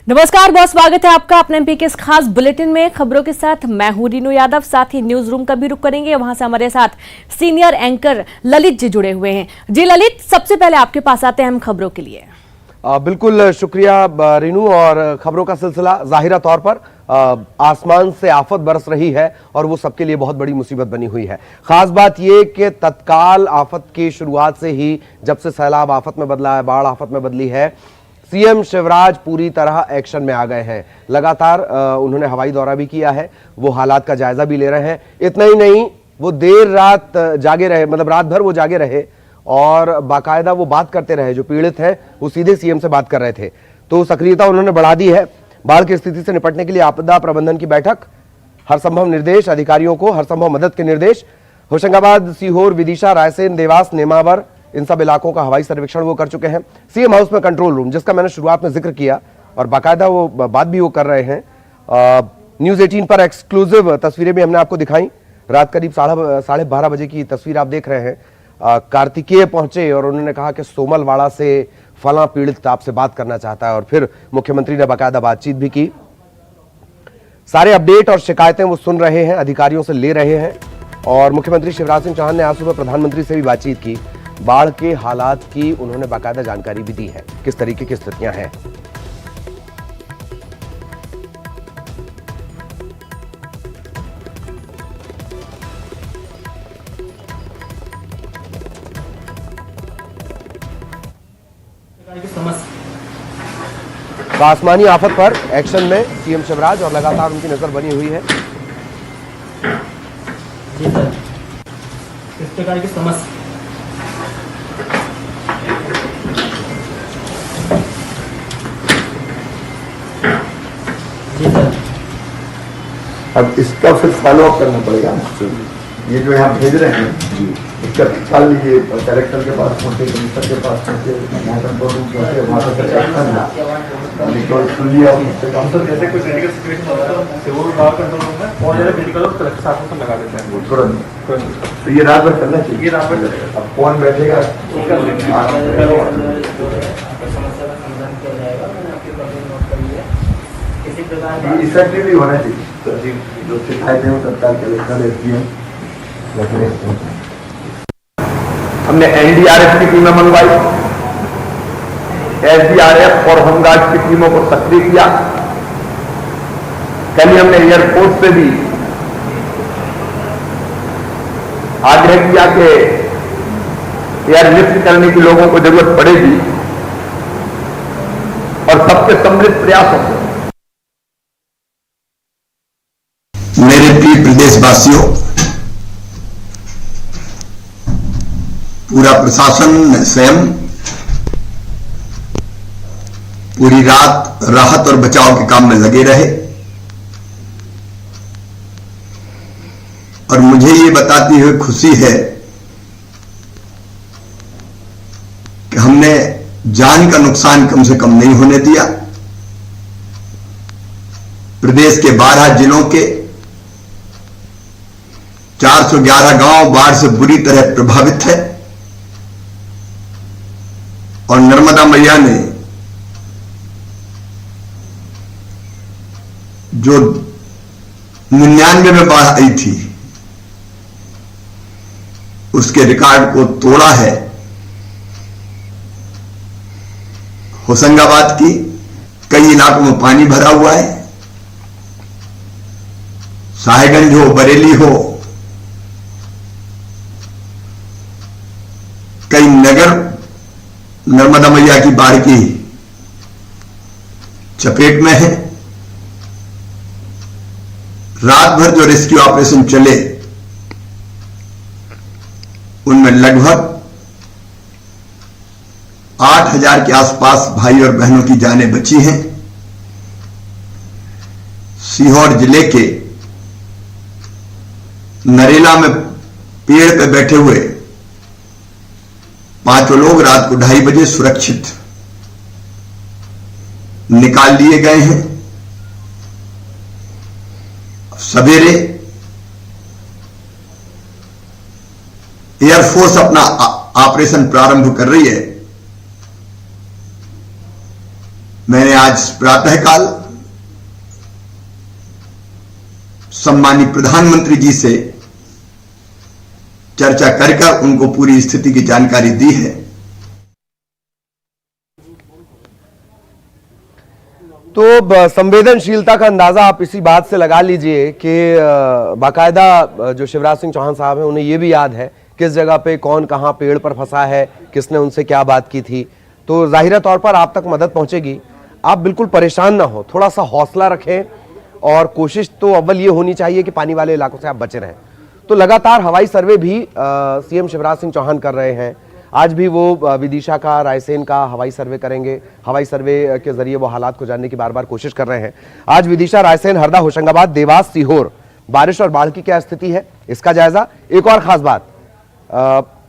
नमस्कार, बहुत स्वागत है आपका अपने एमपी के इस खास बुलेटिन में। खबरों के साथ मैं हूं रीनू यादव। साथ ही न्यूज रूम का भी रुख करेंगे, वहां से हमारे साथ सीनियर एंकर ललित जी जुड़े हुए हैं। जी ललित, सबसे पहले आपके पास आते हैं हम खबरों के लिए। बिल्कुल शुक्रिया रीनू। और खबरों का सिलसिला जाहिरा तौर पर आसमान से आफत बरस रही है और वो सबके लिए बहुत बड़ी मुसीबत बनी हुई है। खास बात ये कि तत्काल आफत की शुरुआत से ही, जब से सैलाब आफत में बदला है, बाढ़ आफत में बदली है, सीएम शिवराज पूरी तरह एक्शन में आ गए हैं। लगातार उन्होंने हवाई दौरा भी किया है, वो हालात का जायजा भी ले रहे हैं। इतना ही नहीं, वो देर रात जागे रहे, मतलब रात भर वो जागे रहे और बाकायदा वो बात करते रहे। जो पीड़ित हैं वो सीधे सीएम से बात कर रहे थे, तो सक्रियता उन्होंने बढ़ा दी है। बाढ़ की स्थिति से निपटने के लिए आपदा प्रबंधन की बैठक, हर संभव निर्देश अधिकारियों को, हर संभव मदद के निर्देश। होशंगाबाद, सीहोर, विदिशा, रायसेन, देवास, नेमावर, इन सब इलाकों का हवाई सर्वेक्षण वो कर चुके हैं। सीएम हाउस में कंट्रोल रूम, जिसका मैंने शुरुआत में जिक्र किया, और बाकायदा वो बात भी वो कर रहे हैं। न्यूज 18 पर एक्सक्लूसिव तस्वीरें भी हमने आपको दिखाई। रात करीब 12:30 बजे की तस्वीर आप देख रहे हैं। कार्तिकेय पहुंचे और उन्होंने कहा कि सोमलवाड़ा से फला पीड़ित आपसे बात करना चाहता है, और फिर मुख्यमंत्री ने बाकायदा बातचीत भी की। सारे अपडेट और शिकायतें वो सुन रहे हैं, अधिकारियों से ले रहे हैं। और मुख्यमंत्री शिवराज सिंह चौहान ने आज सुबह प्रधानमंत्री से भी बातचीत की। बाढ़ के हालात की उन्होंने बाकायदा जानकारी भी दी है, किस तरीके की स्थितियां हैं। आसमानी आफत पर एक्शन में सीएम शिवराज, और लगातार उनकी नजर बनी हुई है। जी सर, इस प्रकार की समस्या जी सर। अब इसका फिर फॉलो अप करना पड़ेगा। ये जो यहाँ भेज रहे हैं इसका कल ये कलेक्टर के पास पहुंचे, कमिश्नर के पास पहुंचे, यहाँ कंट्रोल रूम पहुंचे, वहाँ पर सुन लिया। जैसे कोई क्रिटिकल सिचुएशन होता है तो वो कंट्रोल रूम में बहुत ज़्यादा क्रिटिकल और साथ में लगा देते हैं तुरंत। तो ये रात भर करना चाहिए। ये रात भर चलेगा। अब कौन बैठेगा? इफेक्टिवली होना चाहिए। जो शिकायतें हो तत्काल कलेक्टर, एसडीएम, हमने एनडीआरएफ की टीमें मंगवाई, एसडीआरएफ और होमगार्ड की टीमों को सक्रिय किया। कल ही हमने एयरफोर्स से भी आग्रह किया कि एयरलिफ्ट करने की लोगों को जरूरत पड़ेगी, और सबके सम्मिलित प्रयासों से मेरे प्रिय प्रदेशवासियों, पूरा प्रशासन स्वयं पूरी रात राहत और बचाव के काम में लगे रहे, और मुझे ये बताती हुई खुशी है कि हमने जान का नुकसान कम से कम नहीं होने दिया। प्रदेश के 12 जिलों के 411 गांव बाढ़ से बुरी तरह प्रभावित है, और नर्मदा मैया ने जो 99 में बाढ़ आई थी उसके रिकॉर्ड को तोड़ा है। होशंगाबाद की कई इलाकों में पानी भरा हुआ है। साहेबगंज हो, बरेली हो, कई नगर नर्मदा मैया की बाढ़ की चपेट में है। रात भर जो रेस्क्यू ऑपरेशन चले उनमें लगभग 8000 के आसपास भाई और बहनों की जानें बची हैं। सीहोर जिले के नरेला में पेड़ पे बैठे हुए 5 लोग रात को 2:30 बजे सुरक्षित निकाल लिए गए हैं। सवेरे एयरफोर्स अपना ऑपरेशन प्रारंभ कर रही है। मैंने आज प्रातःकाल सम्मानित प्रधानमंत्री जी से चर्चा कर उनको पूरी स्थिति की जानकारी दी है। तो संवेदनशीलता का अंदाजा आप इसी बात से लगा लीजिए कि बाकायदा जो शिवराज सिंह चौहान साहब हैं उन्हें यह भी याद है किस जगह पे कौन कहां पेड़ पर फंसा है, किसने उनसे क्या बात की थी। तो जाहिर तौर पर आप तक मदद पहुंचेगी। आप बिल्कुल परेशान ना हो, थोड़ा सा हौसला रखें और कोशिश तो अव्वल ये होनी चाहिए कि पानी वाले इलाकों से आप बचे रहें। तो लगातार हवाई सर्वे भी सीएम शिवराज सिंह चौहान कर रहे हैं। आज भी वो विदिशा का, रायसेन का हवाई सर्वे करेंगे। हवाई सर्वे के जरिए वो हालात को जानने की बार बार कोशिश कर रहे हैं। आज विदिशा, रायसेन, हरदा, होशंगाबाद, देवास, सीहोर बारिश और बाढ़ की क्या स्थिति है इसका जायजा। एक और खास बात,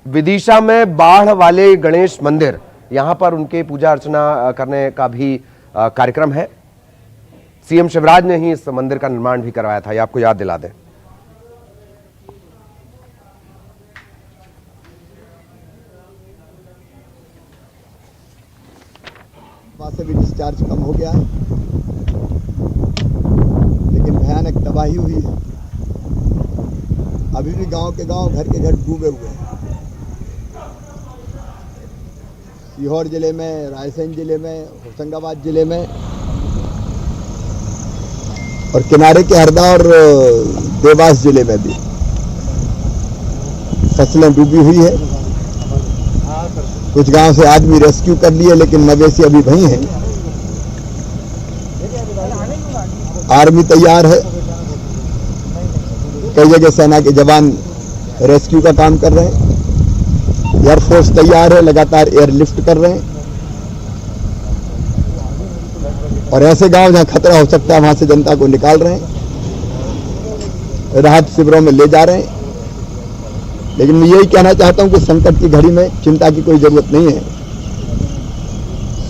विदिशा में बाढ़ वाले गणेश मंदिर, यहां पर उनके पूजा अर्चना करने का भी कार्यक्रम है। सीएम शिवराज ने ही इस मंदिर का निर्माण भी करवाया था, ये आपको याद दिला दें। वहां से भी डिस्चार्ज कम हो गया है, लेकिन भयानक तबाही हुई है। अभी भी गांव के गांव, घर के घर डूबे हुए हैं। सीहोर जिले में, रायसेन जिले में, होशंगाबाद जिले में और किनारे के हरदा और देवास जिले में भी फसलें डूबी हुई है। कुछ गांव से आदमी रेस्क्यू कर लिए, लेकिन मवेशी अभी वहीं हैं। आर्मी तैयार है, कई जगह सेना के जवान रेस्क्यू का काम कर रहे हैं। एयरफोर्स तैयार है, लगातार एयरलिफ्ट कर रहे हैं। और ऐसे गांव जहां खतरा हो सकता है वहां से जनता को निकाल रहे हैं, राहत शिविरों में ले जा रहे हैं। लेकिन मैं यही कहना चाहता हूं कि संकट की घड़ी में चिंता की कोई जरूरत नहीं है।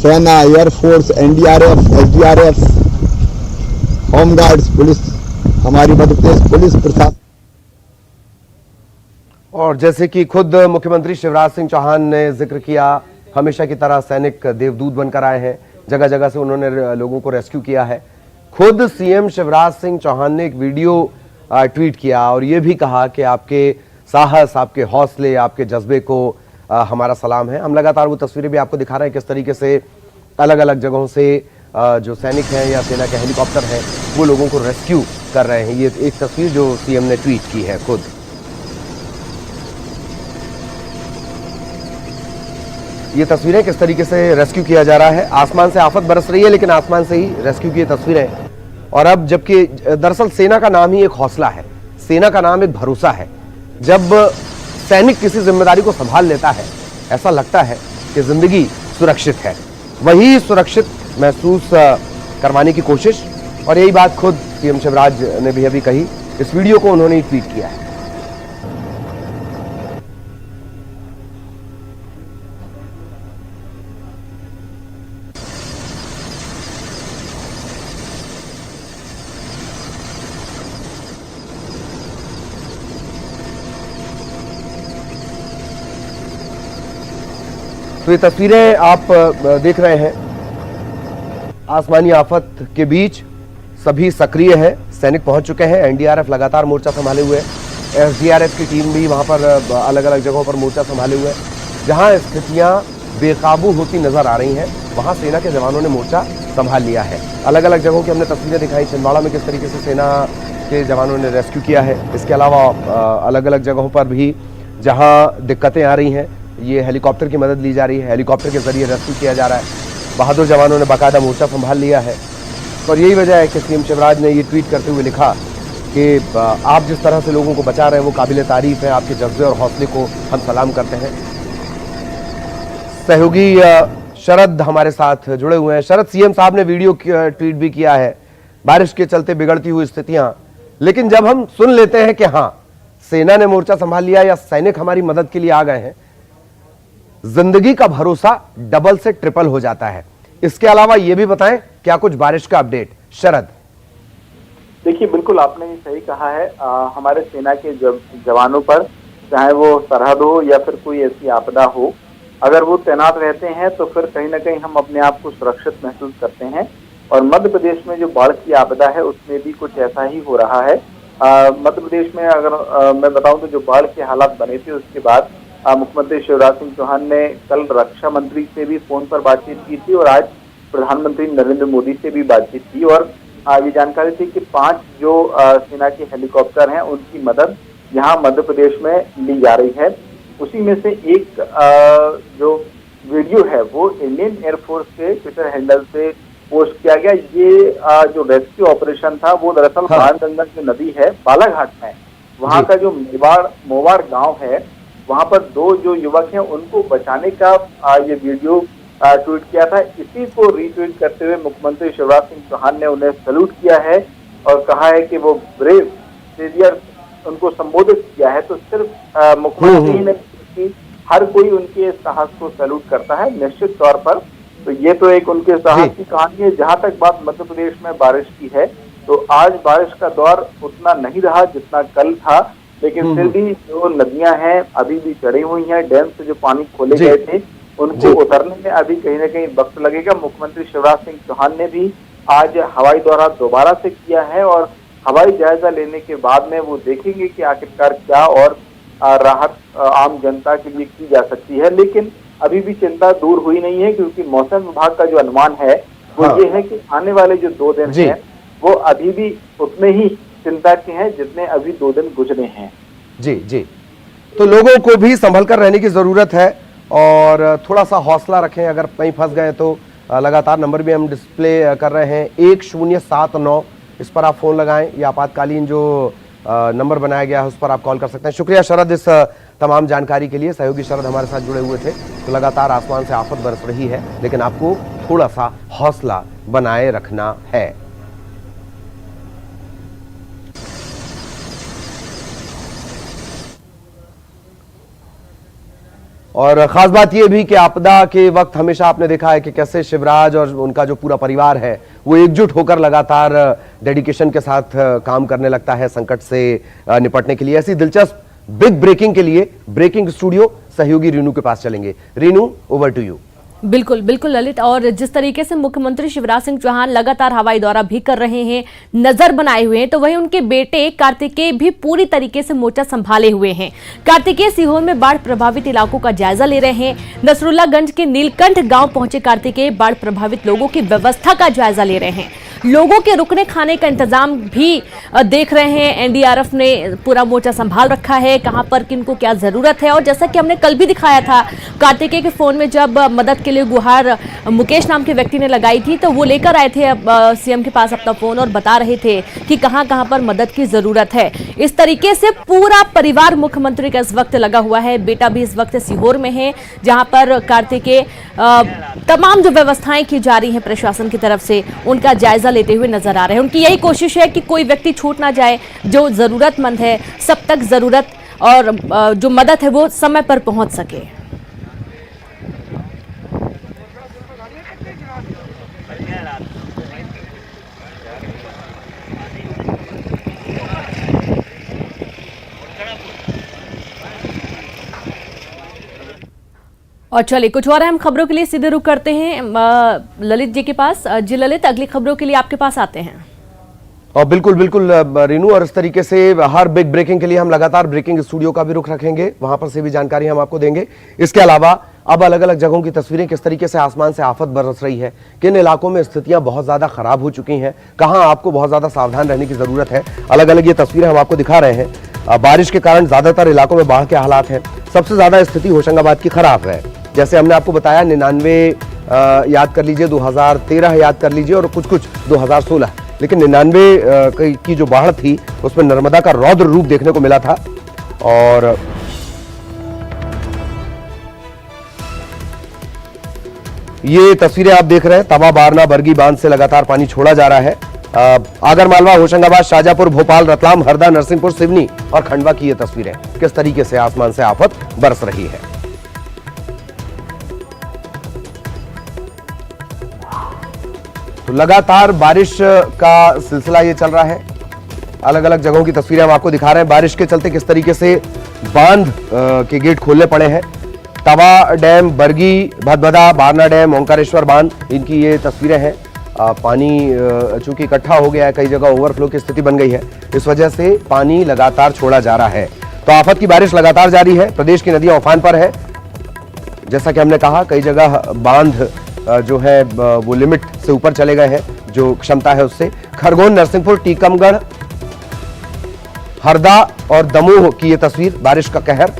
सेना, air force, NDRF, SDRF, home guards, police, हमारी मध्य प्रदेश पुलिस प्रशासन। और जैसे कि खुद मुख्यमंत्री शिवराज सिंह चौहान ने जिक्र किया, हमेशा की तरह सैनिक देवदूत बनकर आए हैं। जगह जगह से उन्होंने लोगों को रेस्क्यू किया है। खुद सीएम शिवराज सिंह चौहान ने एक वीडियो ट्वीट किया और यह भी कहा कि आपके साहस, आपके हौसले, आपके जज्बे को हमारा सलाम है। हम लगातार वो तस्वीरें भी आपको दिखा रहे हैं किस तरीके से अलग अलग जगहों से जो सैनिक हैं या सेना के हेलीकॉप्टर हैं वो लोगों को रेस्क्यू कर रहे हैं। ये एक तस्वीर जो सीएम ने ट्वीट की है खुद। ये तस्वीरें किस तरीके से रेस्क्यू किया जा रहा है। आसमान से आफत बरस रही है, लेकिन आसमान से ही रेस्क्यू की तस्वीरें। और अब जबकि दरअसल सेना का नाम ही एक हौसला है, सेना का नाम एक भरोसा है। जब सैनिक किसी जिम्मेदारी को संभाल लेता है, ऐसा लगता है कि जिंदगी सुरक्षित है। वही सुरक्षित महसूस करवाने की कोशिश, और यही बात खुद सीएम शिवराज ने भी अभी कही। इस वीडियो को उन्होंने ट्वीट किया है। तो ये तस्वीरें आप देख रहे हैं। आसमानी आफत के बीच सभी सक्रिय हैं, सैनिक पहुंच चुके हैं। एनडीआरएफ लगातार मोर्चा संभाले हुए है। एसडीआरएफ की टीम भी वहां पर अलग अलग जगहों पर मोर्चा संभाले हुए है। जहां स्थितियां बेकाबू होती नजर आ रही हैं, वहां सेना के जवानों ने मोर्चा संभाल लिया है। अलग अलग जगहों की हमने तस्वीरें दिखाई। छिंदवाड़ा में किस तरीके से सेना के जवानों ने रेस्क्यू किया है। इसके अलावा अलग अलग जगहों पर भी जहां दिक्कतें आ रही हैं, ये हेलीकॉप्टर की मदद ली जा रही है। हेलीकॉप्टर के जरिए रेस्क्यू किया जा रहा है। बहादुर जवानों ने बाकायदा मोर्चा संभाल लिया है। और यही वजह है कि सीएम शिवराज ने ये ट्वीट करते हुए लिखा कि आप जिस तरह से लोगों को बचा रहे हैं वो काबिल तारीफ है। आपके जज्बे और हौसले को हम सलाम करते हैं। सहयोगी शरद हमारे साथ जुड़े हुए हैं। शरद, सीएम साहब ने वीडियो ट्वीट भी किया है, बारिश के चलते बिगड़ती हुई स्थितियां, लेकिन जब हम सुन लेते हैं कि हाँ सेना ने मोर्चा संभाल लिया या सैनिक हमारी मदद के लिए आ गए हैं, जिंदगी का भरोसा डबल से ट्रिपल हो जाता है। इसके अलावा यह भी बताएं क्या कुछ बारिश का अपडेट। शरद, देखिए बिल्कुल आपने सही कहा है। हमारे सेना के जवानों पर, चाहे वो सरहद हो या फिर कोई ऐसी आपदा हो, अगर वो तैनात रहते हैं तो फिर कहीं ना कहीं हम अपने आप को सुरक्षित महसूस करते हैं। और मध्य प्रदेश में जो बाढ़ की आपदा है उसमें भी कुछ ऐसा ही हो रहा है। मध्य प्रदेश में अगर मैं बताऊं तो जो बाढ़ के हालात बने थे उसके बाद मुख्यमंत्री शिवराज सिंह चौहान ने कल रक्षा मंत्री से भी फोन पर बातचीत की थी और आज प्रधानमंत्री नरेंद्र मोदी से भी बातचीत की। और ये जानकारी थी कि 5 जो सेना के हेलीकॉप्टर हैं उनकी मदद यहाँ मध्य प्रदेश में ली जा रही है। उसी में से एक जो वीडियो है वो इंडियन एयरफोर्स के ट्विटर हैंडल से पोस्ट किया गया। ये जो रेस्क्यू ऑपरेशन था वो दरअसल बाणगंगा जो नदी है बालाघाट में, वहाँ का जो मोवाड़ गांव है वहाँ पर 2 जो युवक हैं उनको बचाने का ये वीडियो ट्वीट किया था। इसी को रीट्वीट करते हुए मुख्यमंत्री शिवराज सिंह चौहान ने उन्हें सैल्यूट किया है और कहा है कि वो ब्रेव सेवियर उनको संबोधित किया है। तो सिर्फ मुख्यमंत्री ने कि हर कोई उनके साहस को सैल्यूट करता है निश्चित तौर पर। तो ये तो एक उनके साहस की कहानी है। जहां तक बात मध्य प्रदेश में बारिश की है तो आज बारिश का दौर उतना नहीं रहा जितना कल था, लेकिन फिर भी जो नदियां हैं अभी भी चढ़ी हुई हैं। डैम से जो पानी खोले गए थे उनको उतरने में अभी कहीं ना कहीं वक्त लगेगा। मुख्यमंत्री शिवराज सिंह चौहान ने भी आज हवाई दौरा दोबारा से किया है और हवाई जायजा लेने के बाद में वो देखेंगे कि आखिरकार क्या और राहत आम जनता के लिए की जा सकती है। लेकिन अभी भी चिंता दूर हुई नहीं है क्योंकि मौसम विभाग का जो अनुमान है वो ये है कि आने वाले जो 2 दिन हैं वो अभी भी उतने ही चिंता के हैं जितने अभी 2 दिन गुजरे हैं। जी जी, तो लोगों को भी संभल कर रहने की जरूरत है और थोड़ा सा हौसला रखें। अगर कहीं फंस गए तो लगातार नंबर भी हम डिस्प्ले कर रहे हैं 1079, इस पर आप फोन लगाएं या आपातकालीन जो नंबर बनाया गया है उस पर आप कॉल कर सकते हैं। शुक्रिया शरद इस तमाम जानकारी के लिए। सहयोगी शरद हमारे साथ जुड़े हुए थे। तो लगातार आसमान से आफत बरस रही है लेकिन आपको थोड़ा सा हौसला बनाए रखना है। और खास बात यह भी कि आपदा के वक्त हमेशा आपने देखा है कि कैसे शिवराज और उनका जो पूरा परिवार है वो एकजुट होकर लगातार डेडिकेशन के साथ काम करने लगता है संकट से निपटने के लिए। ऐसी दिलचस्प बिग ब्रेकिंग के लिए ब्रेकिंग स्टूडियो सहयोगी रीनू के पास चलेंगे। Renu, over to you. बिल्कुल बिल्कुल ललित, और जिस तरीके से मुख्यमंत्री शिवराज सिंह चौहान लगातार हवाई दौरा भी कर रहे हैं, नजर बनाए हुए हैं, तो वहीं उनके बेटे कार्तिकेय भी पूरी तरीके से मोर्चा संभाले हुए हैं। कार्तिकेय सीहोर में बाढ़ प्रभावित इलाकों का जायजा ले रहे हैं। नसरुल्लागंज के नीलकंठ गांव पहुंचे कार्तिकेय बाढ़ प्रभावित लोगों की व्यवस्था का जायजा ले रहे हैं। लोगों के रुकने खाने का इंतजाम भी देख रहे हैं। एनडीआरएफ ने पूरा मोर्चा संभाल रखा है, कहां पर किनको क्या जरूरत है। और जैसा कि हमने कल भी दिखाया था, कार्तिकेय के फोन में जब मदद के लिए गुहार मुकेश नाम के व्यक्ति ने लगाई थी तो वो लेकर आए थे सीएम के पास अपना फोन और बता रहे थे कि कहां कहां पर मदद की जरूरत है। इस तरीके से पूरा परिवार मुख्यमंत्री का इस वक्त लगा हुआ है। बेटा भी इस वक्त सीहोर में है जहां पर कार्तिकेय तमाम जो व्यवस्थाएं की जा रही हैं प्रशासन की तरफ से उनका जायजा लेते हुए नजर आ रहे हैं। उनकी यही कोशिश है कि कोई व्यक्ति छूट ना जाए, जो जरूरतमंद है सब तक जरूरत और जो मदद है वो समय पर पहुंच सके। और चलिए कुछ और अहम खबरों के लिए सीधे रुख करते हैं ललित जी के पास। जी ललित, अगली खबरों के लिए आपके पास आते हैं। और बिल्कुल बिल्कुल रीनू, और इस तरीके से हर बिग ब्रेकिंग के लिए हम लगातार ब्रेकिंग स्टूडियो का भी रुख रखेंगे, वहां पर से भी जानकारी हम आपको देंगे। इसके अलावा अब अलग अलग जगहों की तस्वीरें, किस तरीके से आसमान से आफत बरस रही है, किन इलाकों में स्थितियां बहुत ज्यादा खराब हो चुकी हैं, कहां आपको बहुत ज्यादा सावधान रहने की जरूरत है, अलग अलग ये तस्वीरें हम आपको दिखा रहे हैं। बारिश के कारण ज्यादातर इलाकों में बाढ़ के हालात हैं। सबसे ज्यादा स्थिति होशंगाबाद की खराब है। जैसे हमने आपको बताया 99 याद कर लीजिए, 2013 याद कर लीजिए और कुछ 2016, लेकिन 99 की जो बाढ़ थी उसमें नर्मदा का रौद्र रूप देखने को मिला था। और ये तस्वीरें आप देख रहे हैं, तवा बारना बरगी बांध से लगातार पानी छोड़ा जा रहा है। आगरमालवा, होशंगाबाद, शाजापुर, भोपाल, रतलाम, हरदा, नरसिंहपुर, सिवनी और खंडवा की ये तस्वीरें, किस तरीके से आसमान से आफत बरस रही है। तो लगातार बारिश का सिलसिला ये चल रहा है। अलग अलग जगहों की तस्वीरें हम आपको दिखा रहे हैं। बारिश के चलते किस तरीके से बांध के गेट खोलने पड़े हैं तवा डैम, बरगी, भदभदा, बारना डैम, ओंकारेश्वर बांध, इनकी ये तस्वीरें हैं। पानी चूंकि इकट्ठा हो गया है, कई जगह ओवरफ्लो की स्थिति बन गई है, इस वजह से पानी लगातार छोड़ा जा रहा है। तो आफत की बारिश लगातार जारी है, प्रदेश की नदियां उफान पर है। जैसा कि हमने कहा, कई जगह बांध जो है वो लिमिट से ऊपर चले गए हैं, जो क्षमता है उससे। खरगोन, नरसिंहपुर, टीकमगढ़, हरदा और दमोह की ये तस्वीर, बारिश का कहर।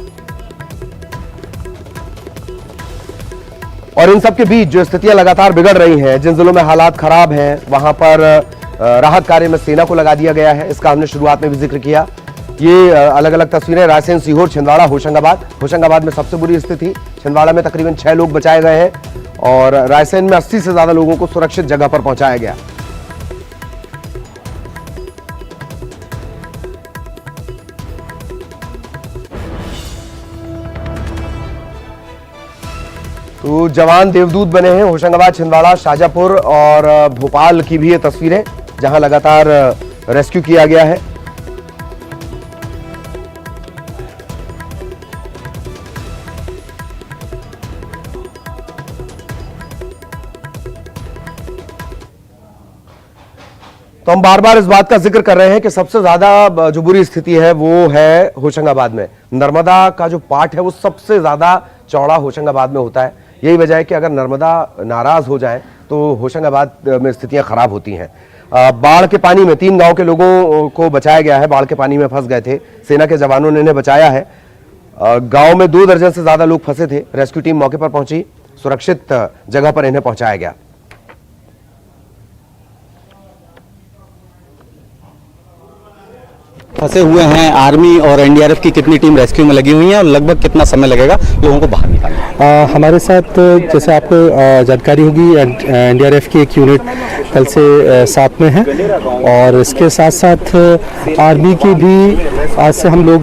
और इन सब के बीच जो स्थितियां लगातार बिगड़ रही हैं, जिन जिलों में हालात खराब हैं, वहां पर राहत कार्य में सेना को लगा दिया गया है। इसका हमने शुरुआत में भी जिक्र किया। ये अलग अलग तस्वीरें, रायसेन, सीहोर, छिंदवाड़ा, होशंगाबाद। होशंगाबाद में सबसे बुरी स्थिति, छिंदवाड़ा में तकरीबन 6 लोग बचाए गए हैं और रायसेन में 80 से ज्यादा लोगों को सुरक्षित जगह पर पहुंचाया गया। तो जवान देवदूत बने हैं। होशंगाबाद, छिंदवाड़ा, शाजापुर और भोपाल की भी ये तस्वीरें, जहां लगातार रेस्क्यू किया गया है। तो हम बार बार इस बात का जिक्र कर रहे हैं कि सबसे ज्यादा जो बुरी स्थिति है वो है होशंगाबाद में। नर्मदा का जो पार्ट है वो सबसे ज्यादा चौड़ा होशंगाबाद में होता है। यही वजह है कि अगर नर्मदा नाराज हो जाए तो होशंगाबाद में स्थितियां खराब होती हैं। बाढ़ के पानी में 3 गांव के लोगों को बचाया गया है। बाढ़ के पानी में फंस गए थे, सेना के जवानों ने इन्हें बचाया है। गांव में 2 दर्जन से ज्यादा लोग फंसे थे। रेस्क्यू टीम मौके पर पहुंची, सुरक्षित जगह पर इन्हें पहुंचाया गया। फंसे हुए हैं, आर्मी और एनडीआरएफ की कितनी टीम रेस्क्यू में लगी हुई है और लगभग कितना समय लगेगा लोगों को बाहर निकालने? हमारे साथ जैसे आपको जानकारी होगी, एनडीआरएफ की एक यूनिट कल से साथ में है और इसके साथ साथ आर्मी की भी आज से हम लोग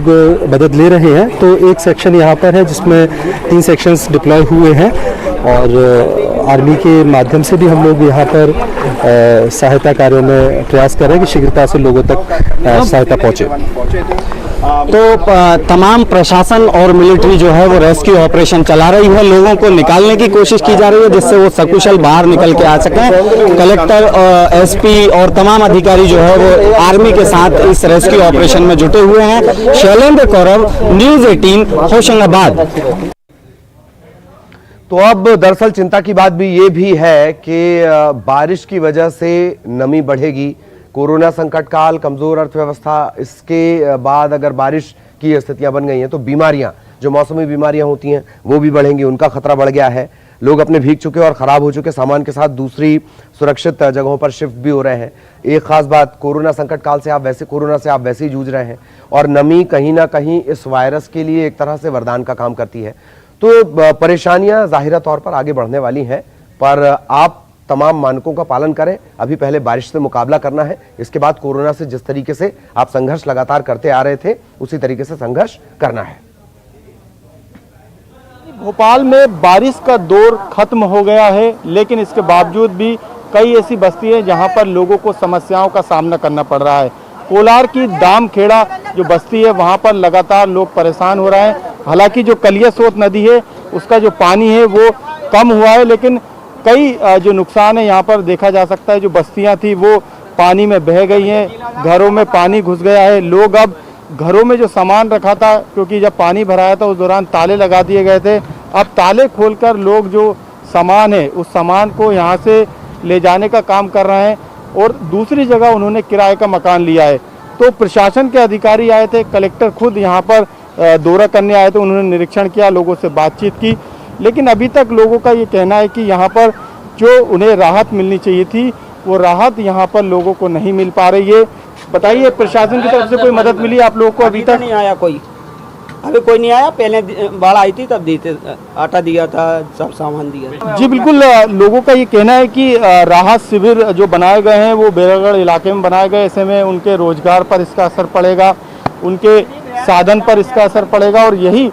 मदद ले रहे हैं। तो एक सेक्शन यहाँ पर है जिसमें 3 सेक्शंस डिप्लॉय हुए हैं और आर्मी के माध्यम से भी हम लोग यहाँ पर सहायता कार्यों में प्रयास कर रहे हैं कि शीघ्रता से लोगों तक सहायता पहुँचे। तो तमाम प्रशासन और मिलिट्री जो है वो रेस्क्यू ऑपरेशन चला रही है, लोगों को निकालने की कोशिश की जा रही है जिससे वो सकुशल बाहर निकल के आ सकें। कलेक्टर, एसपी और तमाम अधिकारी जो है वो आर्मी के साथ इस रेस्क्यू ऑपरेशन में जुटे हुए हैं। शैलेंद्र कौरव, न्यूज़ 18, होशंगाबाद। तो अब दरअसल चिंता की बात भी ये भी है कि बारिश की वजह से नमी बढ़ेगी, कोरोना संकट काल, कमजोर अर्थव्यवस्था, इसके बाद अगर बारिश की स्थितियां बन गई हैं तो बीमारियां, जो मौसमी बीमारियां होती हैं वो भी बढ़ेंगी, उनका खतरा बढ़ गया है। लोग अपने भीग चुके और खराब हो चुके सामान के साथ दूसरी सुरक्षित जगहों पर शिफ्ट भी हो रहे हैं। एक खास बात, कोरोना संकट काल से कोरोना से आप वैसे ही जूझ रहे हैं और नमी कहीं ना कहीं इस वायरस के लिए एक तरह से वरदान का काम करती है। तो परेशानियां जाहिरा तौर पर आगे बढ़ने वाली हैं, पर आप तमाम मानकों का पालन करें। अभी पहले बारिश से मुकाबला करना है, इसके बाद कोरोना से जिस तरीके से आप संघर्ष लगातार करते आ रहे थे उसी तरीके से संघर्ष करना है। भोपाल में बारिश का दौर खत्म हो गया है, लेकिन इसके बावजूद भी कई ऐसी बस्ती हैं जहां पर लोगों को समस्याओं का सामना करना पड़ रहा है। कोलार की दामखेड़ा जो बस्ती है वहां पर लगातार लोग परेशान हो रहे हैं। हालांकि जो कलियासोत नदी है उसका जो पानी है वो कम हुआ है, लेकिन कई जो नुकसान है यहाँ पर देखा जा सकता है। जो बस्तियाँ थी वो पानी में बह गई हैं, घरों में पानी घुस गया है। लोग अब घरों में जो सामान रखा था, क्योंकि जब पानी भराया था उस दौरान ताले लगा दिए गए थे, अब ताले खोलकर लोग जो सामान है उस सामान को यहाँ से ले जाने का काम कर रहे हैं और दूसरी जगह उन्होंने किराए का मकान लिया है। तो प्रशासन के अधिकारी आए थे, कलेक्टर खुद यहाँ पर दौरा करने आए थे, उन्होंने निरीक्षण किया, लोगों से बातचीत की, लेकिन अभी तक लोगों का ये कहना है कि यहाँ पर जो उन्हें राहत मिलनी चाहिए थी वो राहत यहाँ पर लोगों को नहीं मिल पा रही है। बताइए, प्रशासन की तरफ से कोई मदद मिली आप लोगों को? अभी तक नहीं आया कोई, अभी कोई नहीं आया। पहले बाढ़ आई थी तब देते, आटा दिया था, सब सामान दिया। जी बिल्कुल, लोगों का ये कहना है कि राहत शिविर जो बनाए गए हैं वो बेरागढ़ इलाके में बनाए गए, ऐसे में उनके रोजगार पर इसका असर पड़ेगा, उनके साधन पर इसका असर पड़ेगा और यही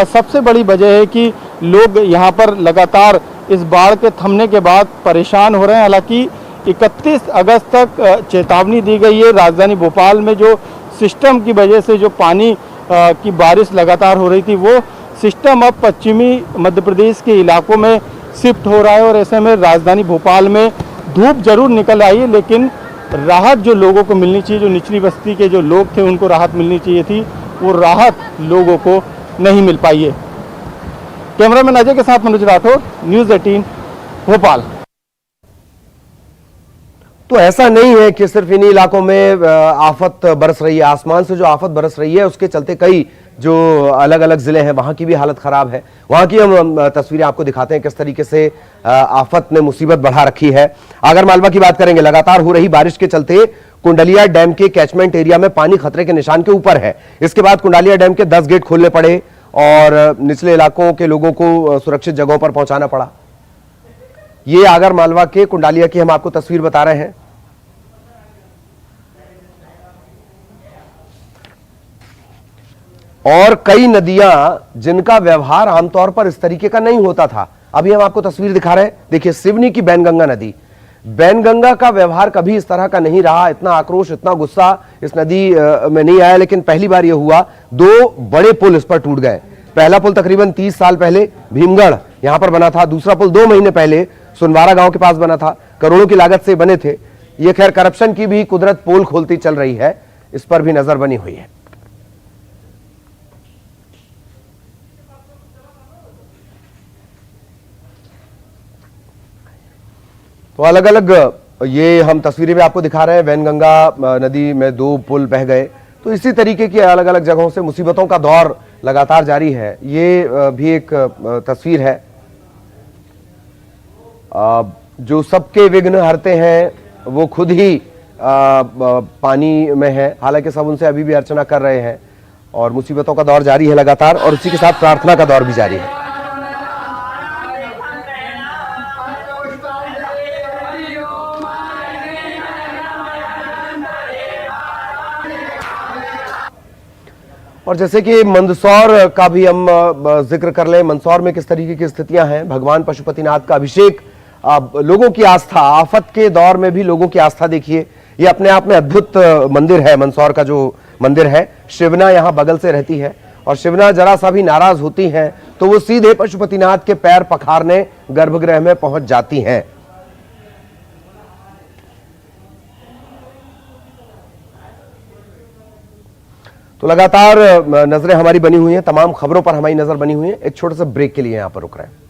सबसे बड़ी वजह है कि लोग यहाँ पर लगातार इस बाढ़ के थमने के बाद परेशान हो रहे हैं। हालांकि 31 अगस्त तक चेतावनी दी गई है। राजधानी भोपाल में जो सिस्टम की वजह से जो पानी की बारिश लगातार हो रही थी वो सिस्टम अब पश्चिमी मध्य प्रदेश के इलाकों में शिफ्ट हो रहा है और ऐसे में राजधानी भोपाल में धूप जरूर निकल आई है, लेकिन राहत जो लोगों को मिलनी चाहिए, जो निचली बस्ती के जो लोग थे उनको राहत मिलनी चाहिए थी, वो राहत लोगों को नहीं मिल पाई है। कैमरामैन अजय के साथ मनोज राठौर, न्यूज़ 18 भोपाल। तो ऐसा नहीं है कि सिर्फ इन्हीं इलाकों में आफत बरस रही है। आसमान से जो आफत बरस रही है उसके चलते कई जो अलग अलग जिले हैं वहां की भी हालत खराब है। वहां की हम तस्वीरें आपको दिखाते हैं किस तरीके से आफत ने मुसीबत बढ़ा रखी है। आगर मालवा की बात करेंगे, लगातार हो रही बारिश के चलते कुंडलिया डैम के कैचमेंट एरिया में पानी खतरे के निशान के ऊपर है। इसके बाद कुंडलिया डैम के 10 गेट खोलने पड़े और निचले इलाकों के लोगों को सुरक्षित जगहों पर पहुंचाना पड़ा। ये आगर मालवा के कुंडालिया की हम आपको तस्वीर बता रहे हैं। और कई नदियां जिनका व्यवहार आमतौर पर इस तरीके का नहीं होता था, अभी हम आपको तस्वीर दिखा रहे हैं। देखिए सिवनी की बैनगंगा नदी, बैनगंगा का व्यवहार कभी इस तरह का नहीं रहा। इतना आक्रोश, इतना गुस्सा इस नदी में नहीं आया, लेकिन पहली बार यह हुआ 2 बड़े पुल इस पर टूट गए। पहला पुल तकरीबन 30 साल पहले भीमगढ़ यहां पर बना था। दूसरा पुल 2 महीने पहले सुनवारा गांव के पास बना था, करोड़ों की लागत से बने थे। ये खैर करप्शन की भी कुदरत पोल खोलती चल रही है, इस पर भी नजर बनी हुई है। तो अलग अलग ये हम तस्वीरें भी आपको दिखा रहे हैं। वैनगंगा नदी में 2 पुल बह गए। तो इसी तरीके की अलग अलग जगहों से मुसीबतों का दौर लगातार जारी है। ये भी एक तस्वीर है। जो सबके विघ्न हरते हैं वो खुद ही पानी में है। हालांकि सब उनसे अभी भी अर्चना कर रहे हैं और मुसीबतों का दौर जारी है लगातार, और उसी के साथ प्रार्थना का दौर भी जारी है। और जैसे कि मंदसौर का भी हम जिक्र कर लें, मंदसौर में किस तरीके की स्थितियां हैं। भगवान पशुपतिनाथ का अभिषेक, लोगों की आस्था, आफत के दौर में भी लोगों की आस्था देखिए। ये अपने आप में अद्भुत मंदिर है। मंदसौर का जो मंदिर है, शिवना यहां बगल से रहती है और शिवना जरा सा भी नाराज होती हैं तो वो सीधे पशुपतिनाथ के पैर पखारने गर्भगृह में पहुंच जाती हैं। तो लगातार नजरें हमारी बनी हुई हैं, तमाम खबरों पर हमारी नजर बनी हुई है। एक छोटे से ब्रेक के लिए यहां पर रुक रहे हैं।